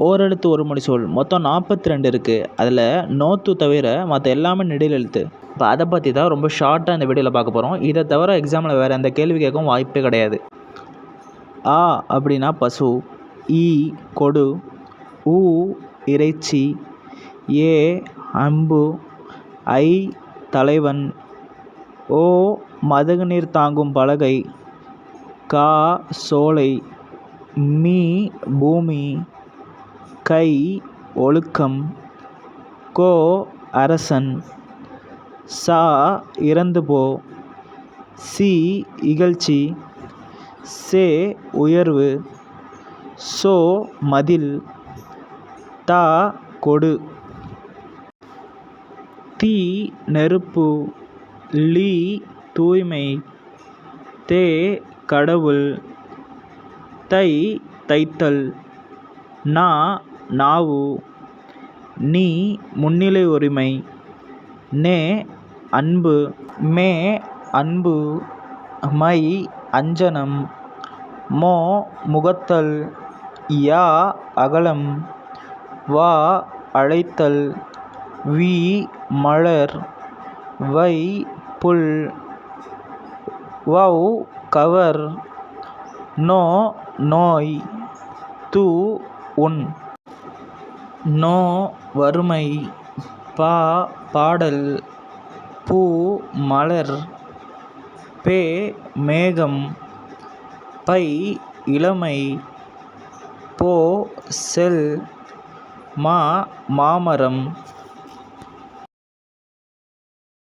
ஓரெழுத்து ஒரு மொழி சொல் மொத்தம் 42 இருக்குது. அதில் நோத்து தவிர மற்ற எல்லாமே நெடில் எழுத்து. இப்போ அதை பற்றி தான் ரொம்ப ஷார்ட்டாக இந்த வீடியோவில் பார்க்க போகிறோம். இதை தவிர எக்ஸாமில் வேறு எந்த கேள்வி கேட்கவும் வாய்ப்பே கிடையாது. ஆ அப்படின்னா பசு, ஈ கொடு, ஊ இறைச்சி, ஏ அம்பு, ஐ தலைவன், ஓ மதகு நீர் தாங்கும் பலகை, கா சோலை, மீ பூமி, கை ஒழுக்கம், கோ அரசன், சா இறந்து போ, சி இகழ்ச்சி, சே உயர்வு, சோ மதில், தா கொடு, தீ நெருப்பு, லீ தூய்மை, தே கடவுள், தை தைத்தல், நா நாவு, நீ முன்னிலை உரிமை, நே அன்பு, மே அன்பு, மை அஞ்சனம், மோ முகத்தல், யா அகலம், வா அழைத்தல், வி மலர், வை புல், வௌ கவர், நோ நோய், து உண், நோ வறுமை, பா பாடல், பூ மலர், பே மேகம், பை இளமை, போ செல், மா மாமரம்.